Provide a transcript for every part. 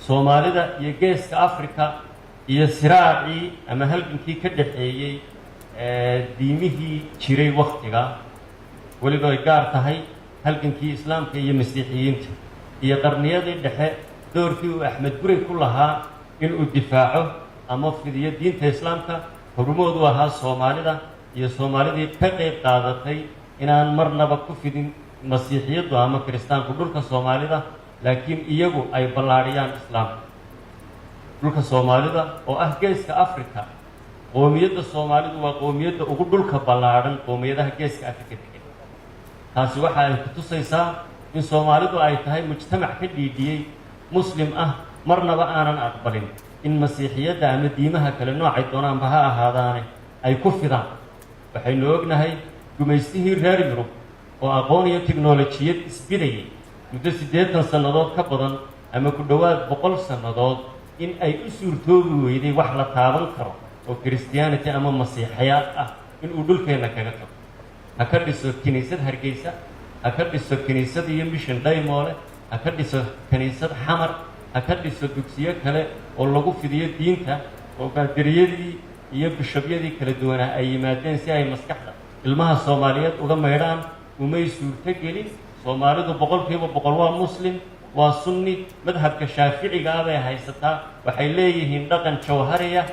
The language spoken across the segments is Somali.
soomaalida iyo geeska afrika iyo siraacii ama halgankii ka dhaxeeyey diimihii jiray waktiga weliba ay gaar tahay halgankii islaamka iyo masiixiyiinta iyo qarniyadii dhexe doorkii uu axmed gurey ku lahaa inuu difaaco ama fidiyo diinta islaamka horumoodu ahaa soomaalida iyo soomaalidii ka qayb qaadatay inaan marnaba ku fidin masiixiyaddu ama kiristaanku dhulka soomaalida laakiin iyagu ay ballaadhiyaan islaamka dhulka soomaalida oo ah geeska afrika qoomiyadda soomaalidu waa qoomiyadda ugu dhulka ballaadhan qoomiyadaha geeska afrika degan taasi waxa ay ku tusaysaa in soomaalidu ay tahay mujtamac ka dhiidhiyey muslim ah marnaba aanan aqbalin in masiixiyadda ama diimaha kale noocay doonaanba ha ahaadaane ay ku fidaan waxaynu ognahay gumaystihii reer yurub oo aqoon iyo tiknolojiyad isbidayay muddo 80 sannadood ka badan ama ku dhowaad 100 sannadood in ay u suurtoobi weyday wax la taaban karo oo christianity ama masiixiyaad ah inuu dhulkeenna kaga tago ha ka dhiso kiniisad hargeysa ha ka dhiso kiniisad iyo mission daymoole ha ka dhiso kiniisad xamar ha ka dhiso dugsiyo kale oo lagu fidiyo diinta oo baadiriyadii iyo bishabyadii kala duwanaa ay yimaadeen si ay maskaxda ilmaha soomaaliyeed uga maydhaan umay suurto gelin soomaalidu 100% waa muslim waa sunni madhabka shaaficiga ah bay haysataa waxay leeyihiin dhaqan jawhariya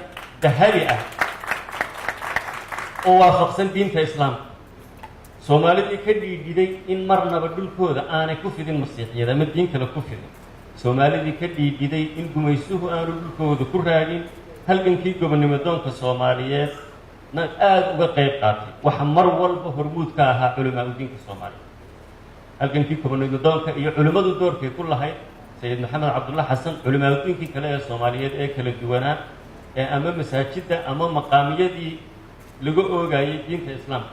dahabi ah oo waafaqsan diinta islaamka soomaalidii ka dhiidhiday in marnaba dhulkooda aanay ku fidin masiixiyad ama diin kale ku fidin soomaalidii ka dhiidhiday in gumaysuhu aanu dhulkooda ku raadin halgankii gobonnimo doonka soomaaliyeed na aad uga qayb qaatay waxa mar walba hormuud ka ahaa culamaa u diinka soomaaliyeed halgankii gobonnimo doonka iyo culimmadu doorkay ku lahayd sayid maxamed cabdulla xasan culamaa u diinkii kale ee soomaaliyeed ee kala duwanaa ee ama masaajidda ama maqaamiyadii laga oogayay diinta islaamka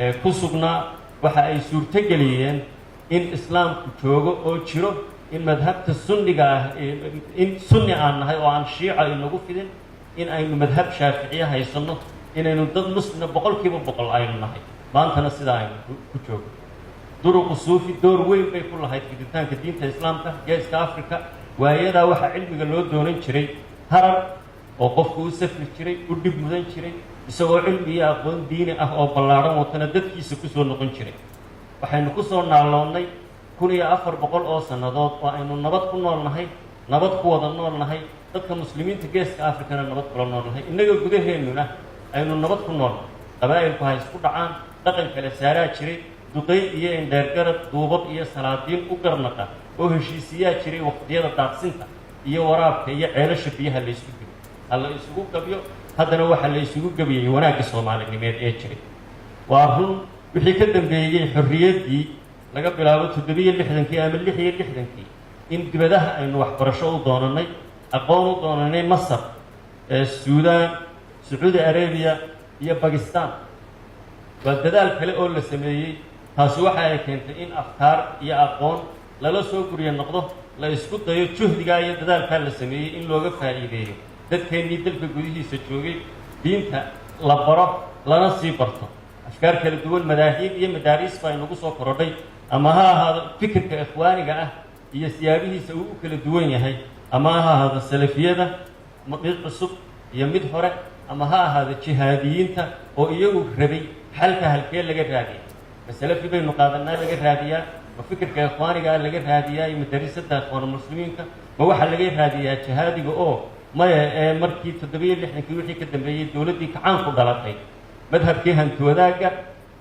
ee ku sugnaa waxa ay suurto geliyeen in islaamku joogo oo jiro in madhabta sunniga ah in sunni aan nahay oo aan shiica inagu fidin in aynu madhab shaaficiye haysanno inaynu dad muslima 100% aynu nahay maantana sidaa aynu ku joogo duruqu suufi door weyn bay ku lahayd fiditaanka diinta islaamka geeska afrika waayadaa waxaa cilmiga loo doonan jiray harar oo qofku u safri jiray u dhib mudan jiray isagoo cilmi iyo aqoon diini ah oo ballaadhan watana dadkiisa kusoo noqon jiray waxaynu kusoo naaloonnay 1400 oo sannadood oo aynu nabad ku nool nahay nabad ku wada nool nahay dadka muslimiinta geeska afrikana nabad kula nool nahay innaga gudaheennuna aynu nabad ku nool qabaa'ilku ha isku dhacaan dhaqan kale saaraa jiray duqay iyo indheergarad duubab iyo salaadiin u garnaqa oo heshiisiyaa jiray waqtiyada daaqsinta iyo waraabka iyo ceelasha biyaha la isku gabiyo ha la isugu gabiyo haddana waxaa la isugu gabiyey wanaagga soomaalinimeed ee jiray waa run wixii ka dambeeyey xorriyaddii laga bilaabo 67 ama 66 in dibadaha aynu waxbarasho u doonanay aqoon u doonanay masar suudaan sacuudi arabiya iyo bakistan waa dadaal kale oo la sameeyey taasi waxa ay keentay in afkaar iyo aqoon lala soo guriyo noqdo la isku dayo juhdigaa iyo dadaalkaa la sameeyey in looga faa'iideeyo dadkeennii dalka gudihiisa joogay diinta la baro lana sii barto afkaar kala duwan madaahiib iyo madaariis baa inagu soo korodhay ama ha ahaado fikirka ikhwaaniga ah iyo siyaabihiisa uu u kala duwan yahay ama ha ahaado salafiyada mid cusub iyo mid hore ama ha ahaado jihaadiyiinta oo iyagu rabay xalka halkee laga raadiya masalafi baynu qaadanaa laga raadiyaa ma fikirka ikhwaaniga ah laga raadiyaa iyo madarisada ikhwaan muslimiinka ma waxaa laga raadiyaa jihaadiga oo maya ee markii 67 wixii ka dambeeyey dowladdii kacaanku dhalatay madhabkii hanti wadaagga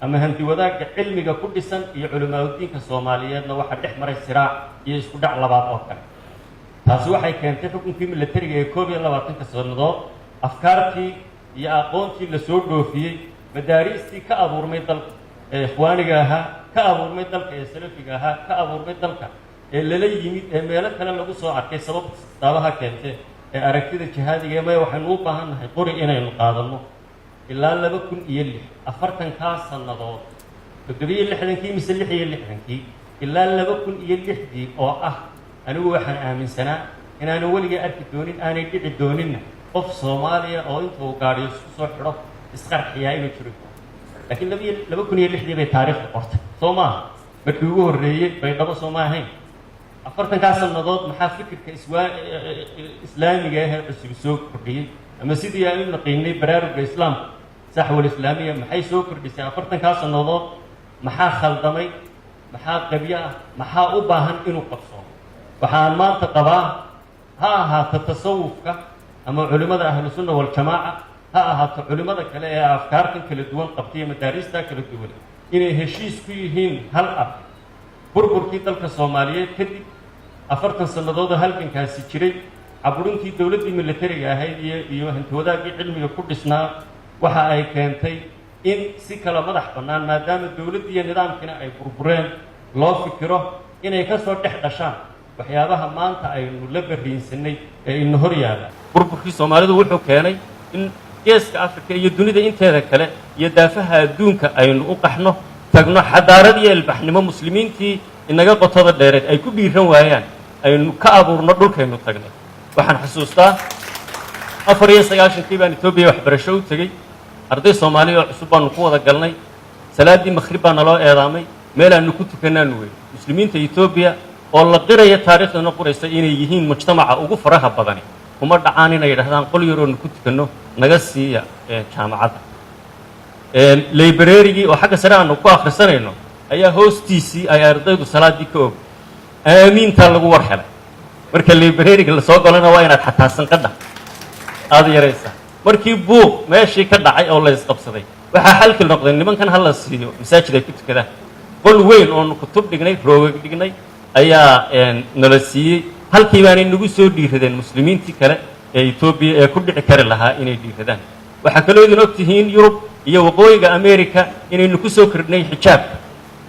ama hanti wadaagga cilmiga ku dhisan iyo culamaa u diinka soomaaliyeedna waxaa dhex maray siraac iyo isku dhac labaad oo kale taasi waxay keentay xukunkii militariga ee 21 sannadood afkaartii iyo aqoontii la soo dhoofiyey madaariistii ka abuurmay dalka ee ikhwaaniga ahaa ka abuurmay dalka ee salafiga ahaa ka abuurmay dalka ee lala yimid ee meelo kale lagu soo arkay sababaha keentay ee aragtida jihaadiga ee maya waxaynu u baahan nahay qori inaynu qaadanno ilaa 2006 afartankaa sannadood 67 mise 66 ilaa 2006 oo ah anigu waxaan aaminsanaa inaanu weligay arki doonin aanay dhici dooninna qof soomaaliya oo intuu gaadhiyo isku soo xidho isqarxiyaa inuu jiro laakiin 2006 bay taariikhda qortay soo maaha markii ugu horreeyey baydhabo soo ma ahayn afartan ka sanadood maxaa fikirka islaamiga ah cusub soo kordhiyay ama sidii aan u naqaynay baraaruga islaamka saxwal islaamiya maxay soo kordhisay afartan ka sanadood maxaa khaldamay maxaa qabyo ah maxaa u baahan inuu qabsoomo waxaan maanta qabaa ha ahaato tasawufka ama culimada ahlu sunna wal jamaaca ha ahaato culimada kale ee afkaartan kala duwan qabtay madaarista kala duwan inay heshiis ku yihiin hal af burburkii dalka Soomaaliyeed kadib afartan sanadood halkankaasi jiray caburintii dawladda militariga ahayd iyo hantoodaagii cilmiga ku dhisnaa waxa ay keentay in si kala madax bannaan maadaama dawladda iyo nidaamkina ay burbureen loo fikiro inay ka soo dhex dhashaan waxyaabaha maanta aynu la bariinsanay ee ina hor yaala burburkii Soomaalidu wuxuu keenay in geeska Afrika iyo dunida inteeda kale iyo daafaha adduunka aynu u qaxno tagno xadaarad iyo ilbaxnimo muslimiintii inaga qotada dheereed ay ku dhiiran waayaan aynu ka abuurno dhulkaynu tagnay waxaan xasuustaa 94kii baan Itoobiya waxbarasho u tagay arday Soomaaliyeed oo cusub baan ku wada galnay salaadii maghrib baan loo eedaamay meel aanu ku tukanaan weey muslimiinta Itoobiya oo la qiraya taariikhda qoraysa inay yihiin mujtamaca ugu faraha badan kuma dhacaan inay yiraahdaan qol yar oo ku tukano naga siiya jaamacadda library oo xagga sare aanu ku akhrisanayno ayaa hoostiisii ay ardaydu salaadii ka og aamiinta lagu war helay marka library-ga la soo galana waa inaad xataa sanqadha aad yaraysa markii buuq meeshii ka dhacay oo la isqabsaday waxa xalkii noqday nimankan hal la siiyo masaajid ay ku tukadaan qol weyn oo kutub dhignay roog dhignay ayaa nala siiyay halkii baan inagu soo dhiiradeen muslimiintii kale ee Itoobiya ee ku dhici kara lahaa inay dhiiradaan waxa kale oo idin ogtihiin Yurub iyo waqooyiga Ameerika inaynu ku soo kordhnay xijaabka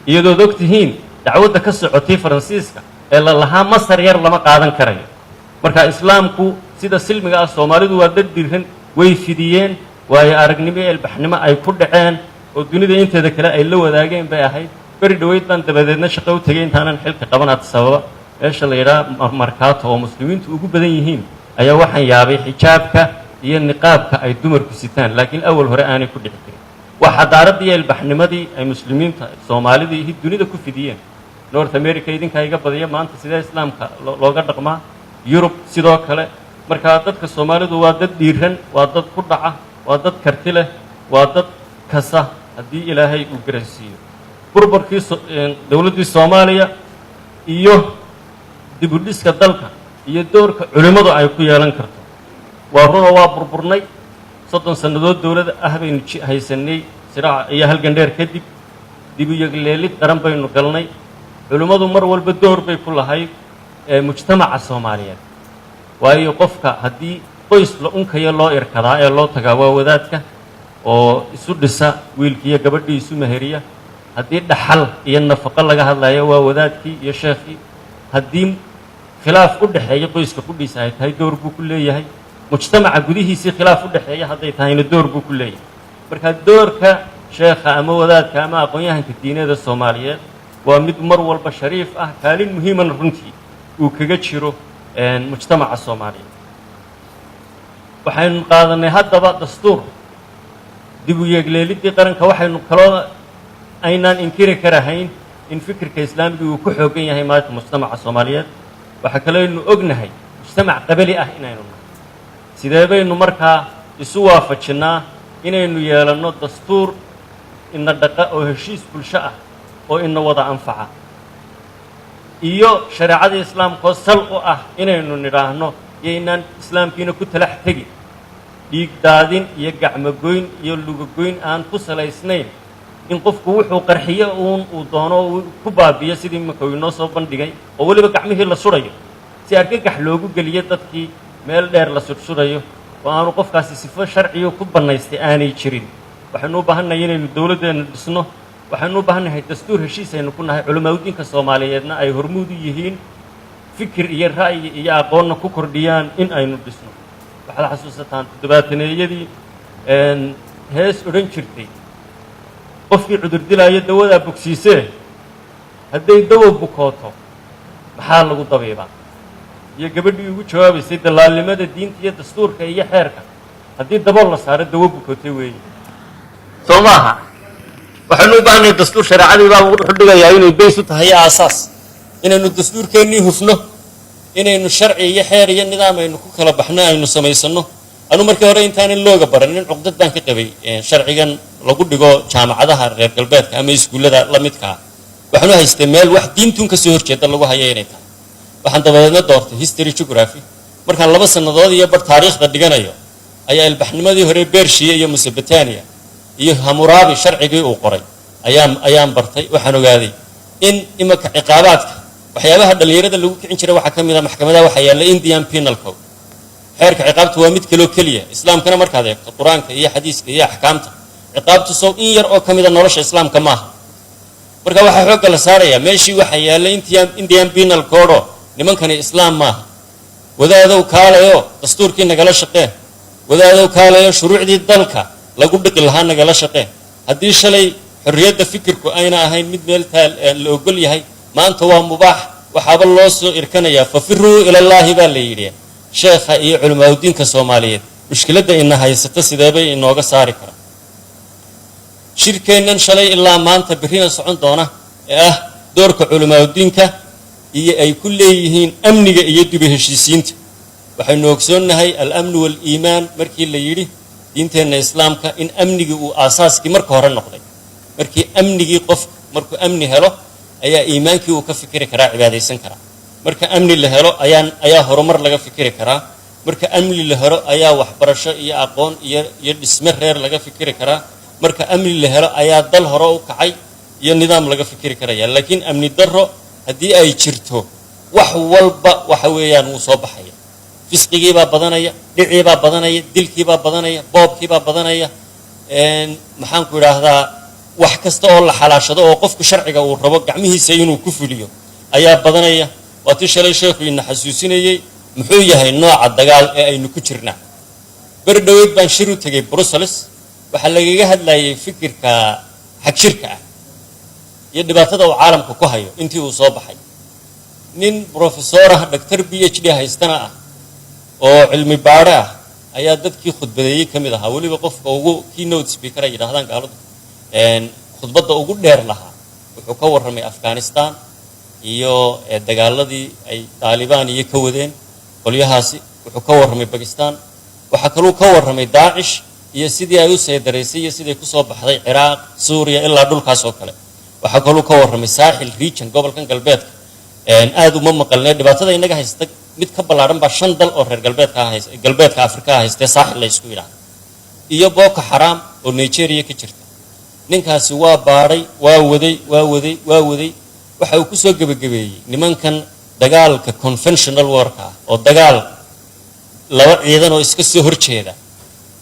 iyadoo ogtihiin dacwadda ka socotay Faransiiska ee la lahaa Masar yar lama qaadan karayo marka islaamku sida silmiga ah Soomaalidu waa dad dhiiran way fidiyeen way aragnimo ee ilbaxnimo ay ku dhaceen oo dunida inteeda kale ay la wadaageen bay ahayd bari dhaweyd baan dabadeedna shaqo u tagay intaanan xilka qabanaad sababa meesha la yiraahdo markaato oo muslimiintu ugu badan yihiin ayaa waxaan yaabay xijaabka iyo niqaabka ay dumarku sitaan laakiin awal hore aanay ku dhici karin waxa daaradii ilbaxnimadii ay muslimiinta Soomaalida iyo dunida ku fidiyeen North America idinka iga badiya maanta sida islaamka looga dhaqmaa Yurub sidoo kale marka dadka Soomaalidu waa dad dhiiran waa dad ku dhaca waa dad karti leh waa dad kasa hadii Ilaahay uu garansiiyo burburkii dawladda Soomaaliya iyo dib u dhiska dalka iyo doorka culimadu ay ku yeelan karto waa runa waa burburnay 30 sanadood dawladda ah baynu haysanay siraac iyo halgan dheer kadib dib u yagleelid qaran baynu galnay culimadu mar walba door bay ku lahayd mujtamaca Soomaaliyeed waayo qofka hadii qoys la unkayo loo irkadaa ee loo tagaa waa wadaadka oo isu dhisa wiilkiiyo gabadhii isu mahariya hadii dhaxal iyo nafaqo laga hadlayo waa wadaadkii iyo sheekhi hadii khilaaf u dhaxeeyo qoyska ku dhisa ay tahay door buu ku leeyahay mujtamaca gudihiisa khilaaf u dhaxeeyo haday tahayna door buu ku leeyahay marka doorka sheekha ama wadaadka ama aqoonyahanka diinada Soomaaliyeed waa mid mar walba shariif ah kaalin muhiim ah runtii uu kaga jiro mujtamaca Soomaaliyeed waxaynu qaadanay haddaba dastuur dib u yeegleelidii qaranka waxaynu kaloo aynaan inkiri karahayn in fikirka islaamiga uu ku xoogan yahay maanta mujtamaca Soomaaliyeed waxa kale inuu ognahay mujtamac qabali ah inaynu nahay sidee baynu markaa isu waafajinaa inaynu yeelano dastuur ina dhaqa oo heshiis bulsho ah oo ina wada anfaca iyo shariicada islaamka sal u ah inaynu niraahno inaan islaamkiina ku talax tagi dhiig daadin iyo gacmo goyn iyo lugu goyn aan ku salaysnayn in qofku wuxuu qarxiyo uu doono ku baabiyo sidii markuu inoo soo bandhigay oo waliba gacmihii la surayo si argagax loogu geliyo dadkii meel dheer la sursurayo oo aanu qofkaasi sifo sharciyo ku banaystay aanay jirin waxaanu u baahanahay inaynu dawladdeena dhisno waxaanu u baahanahay dastuur heshiis aynu ku nahay culimada Soomaaliyeedna ay hormuud u yihiin fikir iyo ra'yi iyo aqoon ku kordhiyaan in aynu dhisno waxaad xasuusataan todobaataneyadii hees oran jirtay qofkii cudur dilaayo dawada bogsiisee hadday dawo bukooto maxaa lagu dabeebaa iyo gabadhii ugu jawaabaysay dalaalnimada diinta iyo dastuurka iyo xeerka haddii dabool la saaro dawo bukootay weeye soo maaha waxaanu u baahanahay dastuur shariicadii baa lagu dhigayaa inay beys u tahay aasaas inaynu dastuurkeennii hufno inaynu sharci iyo xeer iyo nidaam aynu ku kala baxno aynu samaysano anu markii hore intaanan looga baranin cuqdad baan ka qabay sharcigan lagu dhigo jaamacadaha reer galbeedka ama iskuullada la midka ah waxaanu haystay meel wax diintun ka soo horjeeda lagu hayo inay tahay waxaan dabadeedna doortay history geography markaan 2 sannadood iyo bar taariikhda dhiganayo ayaa ilbaxnimadii hore beershiya iyo Mesopotamia iyo Hammurabi sharcigii uu qoray ayaan bartay waxaan ogaaday in imaka ciqaabaadka waxyaabaha dhalinyarada lagu kicin jiray waxa kamid ah maxkamadaha waxa yaala Indian Penal Code xeerka ciqaabtu waa mid kale oo kaliya islaamkana markaad eegto quraanka iyo xadiiska iyo ahkaamta ciqaabtu soo in yar oo kamid ah nolosha islaamka maaha marka waxa xoog la saaraya meeshii waxa yaala Indian Penal Code nimankani islaam maaha wadaadow kaalayo dastuurkii nagala shaqee wadaadow kaalayo shuruucdii dalka lagu dhigi lahaa nagala shaqee haddii shalay xorriyadda fikirku ayna ahayn mid meel taal la ogol yahay maanta waa mubaax waxaaba loo soo irkanayaa fafiruu ila Ilaahi baa la yidhi sheekha iyo culimada diinka Soomaaliyeed mushkiladda in haysata sideebay inooga saari kara shirkeennan shalay ilaa maanta birina socon doona ee doorka culimada diinka iyo ay ku leeyihiin amniga iyo dib u heshiisiinta waxaynu ogsoonahay al-amn wal iimaan markii la yiri diinteena islaamka in amniga uu aasaaskii marka hore noqday markii amnigii qof markuu amni helo ayaa iimaankii uu ka fikiri karaa cibaadaysan karaa marka amni la helo ayaa horumar laga fikiri karaa marka amni la helo ayaa waxbarasho iyo aqoon iyo dhisme reer laga fikiri karaa marka amni la helo ayaa dal hore u kacay iyo nidaam laga fikiri karaya laakiin amni darro haddii ay jirto wax walba waxa weeyaan uu soo baxaya fisqigii baa badanaya dhicii baa badanaya dilkii baa badanaya boobkii baa badanaya maxaan ku yiraahdaa wax kasta oo la xalaashado oo qofku sharciga uu rabo gacmihiisa inuu ku fuliyo ayaa badanaya waati shalay sheekhu ina xasuusinayay muxuu yahay nooca dagaal ee aynu ku jirnaa bardhaweed baan shiru tagay Brussels waxa lagaga hadlayay fikirka xaq shirka ah iyo dhibaatada uu caalamka ku hayo intii uu soo baxay nin professor ah doctor PhD haystana ah oo cilmi baare ah ayaa dadkii khudbadeeyay kamid ahaa waliba qofka ugu keynote speaker ay yiraahdaan gaaladu khudbadda ugu dheer lahaa wuxuu ka warramay Afghanistan iyo dagaaladii ay Taliban iyo ka wadeen qolyahaasi wuxuu ka warramay Pakistan waxa kale uu ka warramay Daesh iyo sidii ay u seedareysay iyo sidii ku soo baxday Iraq Suuriya ilaa dhulkaas oo kale waxa kale uu ka warramay Sahel region gobolkan galbeedka aad uma maqalnay dhibaatada inaga haysta mid ka balaaran ba 5 dal oo reer galbeedka Afrika haystay Sahel la isku yiraahdo iyo Boko Haram oo Nigeria ka jirta ninkaasi waa baaray waa waday waxa uu ku soo gabagabeeyay nimankan dagaalka conventional warka oo dagaal laba ciidan oo iska soo horjeeda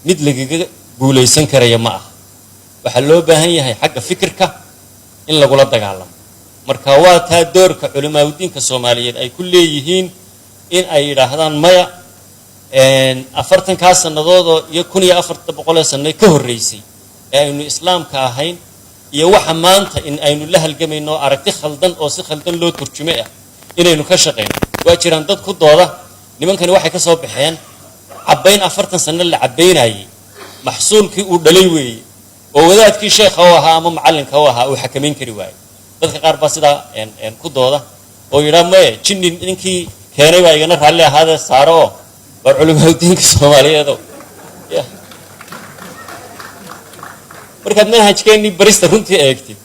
mid lagaga guuleysan karaya ma ah waxa loo baahan yahay xagga fikirka in lagu la dagaalamo marka waa taa doorka culimada diinka Soomaaliyeed ay ku leeyihiin in ay yiraahdaan maya 40 ka sanadood iyo 1400 sano ka horeysay ee aynu islaamka ahayn iyo waxa maanta in aynu la halgamayno aragti khaldan oo si khaldan loo turjumay inaynu ka shaqeyno waa jiraan dad ku dooda nimankani waxay ka soo baxeen cabayn 40 sano la cabaynayay maxsuulkii uu dhalay weeyay oo wadaadkii sheekha oo ahaa ama macallinka oo ahaa uu xakameyn kari waayay dadka qaar baa sida ku dooda oo yiraahmay jinni ninkii keenay baa igana raalli ahaada saaro war culimada diinka Soomaaliyeed markaad manhajkeennii barista runtii eegtid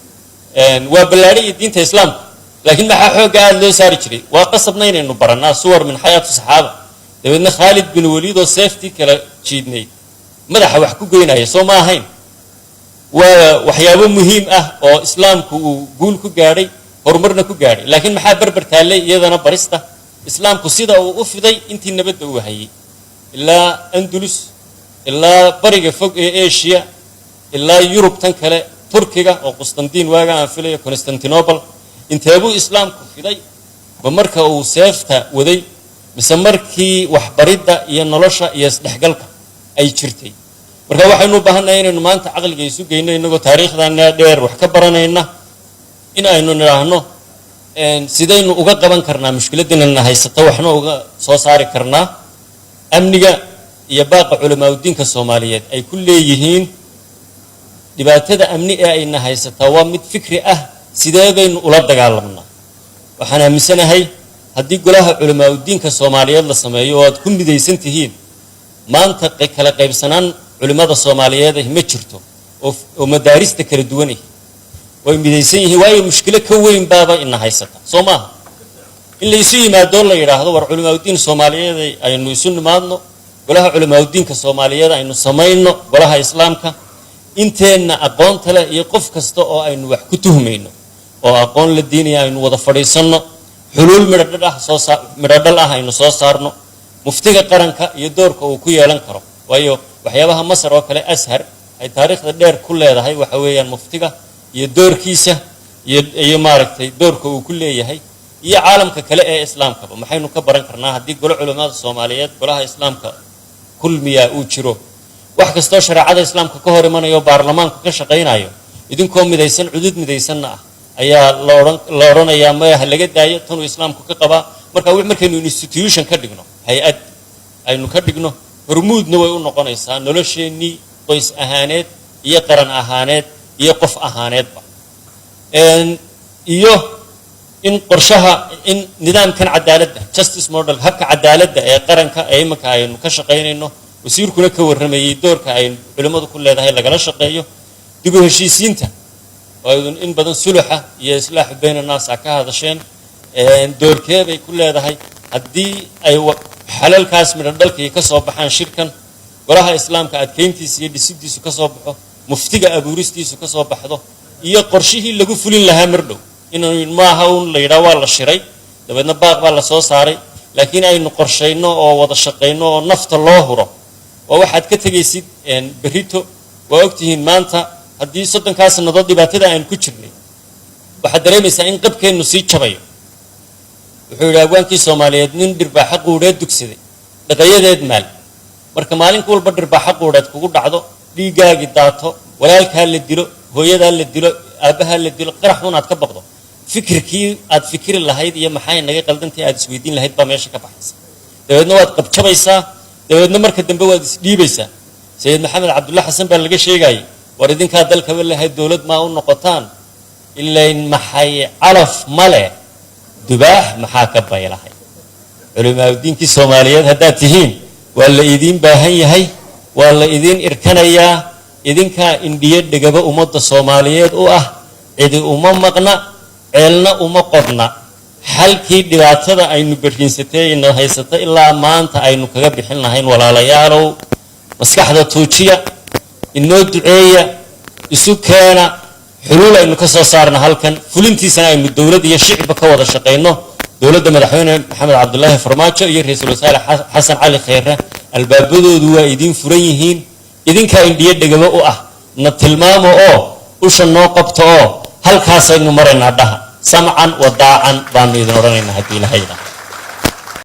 waa balaadhay diinta islaamka laakiin maxaa xoog aad loo saari jiray waa qasabna inaynu baranaa suwar min xayaatu saxaaba dabeedna Khalid bin Walid oo safety kala jiidnay madaxa wax ku goynaya soo ma ahayn waa waxyaabo muhiim ah oo islaamku uu guul ku gaaray horumarna ku gaaray laakiin maxaa barbar taalay iyadana barista islaamku sida uu u fiday intii nabadda uu hayay ilaa Andalus ilaa bariga fog ee Asia ilaa Yurub tan kale Turkiga oo Constantine waaga aan filayo Constantinople inteebuu islaamku fiday marka uu seefta waday mise markii waxbaridda iyo nolosha iyo isdhexgalka ay jirtay marka waxaynu u baahanahay inaynu maanta aqliga isu geyno inagoo taariikhdaana dheer wax ka baranayna in aynu niraahno sidaynu uga qaban karnaa mushkiladina haysata waxna uga soo saari karnaa amniga iyo baaqa culimada diinka Soomaaliyeed ay ku leeyihiin dhibaatada amni ee ayna haysata waa mid fikri ah sidee baynu ula dagaalamnaa waxaan aaminsanahay haddii golaha culamaa diinka Soomaaliyeed la sameeyo oo aad ku midaysan tihiin maanta kala qaybsanaan culimada Soomaaliyeed ma jirto oo madaarista kala duwan way midaysan yihiin waayo mushkilo ka weyn baaba in haysata Soomaa in la isu yimaado la yiraahdo war culamaa diin Soomaaliyeed aynu isu nimaadno golaha culamaa diinka Soomaaliyeed aynu sameeyno golaha islaamka inteena aqoonta leh iyo qof kasta oo aynu wax ku tuhmayno oo aqoon la diinaya aynu wada fadhiisano xulul miradhal ah aynu soo saarno muftiga qaranka iyo doorka uu ku yeelan karo waayo waxyaabaha Masar oo kale ashar ay taariikhda dheer ku leedahay waxa weeyaan muftiga iyo doorkiisa iyo maaragtay doorka uu ku leeyahay iyo caalamka kale ee islaamka maxaynu ka baran karnaa haddii golo culimada Soomaaliyeed golaha islaamka kulmiya uu jiro wax kasta shariicada islaamka ka hor imanayo baarlamaanka ka shaqeynayo idinkoo midaysan cudud midaysanna ah ayaa la oranayaa ma laga daayo tan islaamku ka qaba markaynu institution ka dhigno hay'ad aynu ka dhigno hormuudna way u noqonaysaa nolosheenii qoys ahaaneed iyo qaran ahaaneed iyo qof ahaaneedba iyo in qorshaha in nidaamkan cadaaladda justice model habka cadaaladda ee qaranka ee imanka aynu ka shaqeynayno wasiirkuna ka warramayay doorka ay culimadu ku leedahay lagala shaqeeyo dib u heshiisiinta oo in badan suluxa iyo islaax bayna naas ka hadasheen doorkeeday ku leedahay haddii ay xalalkaas midhadhalkii ka soo baxaan shirkan golaha islaamka adkeyntiisa iyo dhisidiisu ka soo baxo muftiga abuuristiisu ka soo baxdo iyo qorshihii lagu fulin lahaa mardhow inuu maaha uu la yiraahdo waa la shiray dabeedna baaq baa la soo saaray laakiin aynu qorsheyno oo wada shaqeyno oo nafta loo huro oo waxaad ka tagaysid berito waa ogtihiin maanta haddii 30 sanadood dhibaatada aan ku jirnay waxaad dareemaysaa in qabkeenu sii jabayo wuxuu yiraahdaa waankii Soomaaliyeed nin dhirbaaxa quureed dugsiday dhaqayadeed maal marka maalin walba dhirbaaxa quureed kugu dhacdo dhiigaagi daato walaalka la dilo hooyada la dilo aabaha la dilo qaraxuna aad ka baqdo fikirkii aad fikir lahayd iyo maxay naga qaldantii aad isweydiin lahayd ba meesha ka baxaysa dabeedna waad qabjabaysaa dabeedna marka dambe waad isdhiibaysaa Sayid Maxamed Cabdullaah Xasan baa laga sheegay war idinka dalka walahay dawlad ma u noqotaan ilaa in maxay calaf male dubaax maxaa ka baylahay culimada diinka Soomaaliyeed hadda tihiin waa la idin baahan yahay waa la idin irkanayaa idinka indhiye dhigaba ummadda Soomaaliyeed oo ah cidi uma maqna ceelna uma qodna halkii dhibaatada aynu bariinsatay inoo haysata ilaa maanta aynu kaga bixin lahayn walaalayaalow maskaxda tuujiya inoo duceeya isu keena xulul aynu ka soo saarna halkan fulintiisana aynu dawladda iyo shicibka ka wada shaqeyno dawladda madaxweyne Maxamed Cabdullaahi Farmaajo iyo Raysal Wasaare Xasan Cali Khayre albaabadoodu waa idin furan yihiin idinka indhiye dhigaba u ah na tilmaamo oo usha noo qabto oo halkaas aynu marayna dhaha samcan wa daacan baanu idin oranaynaa hadii la hayda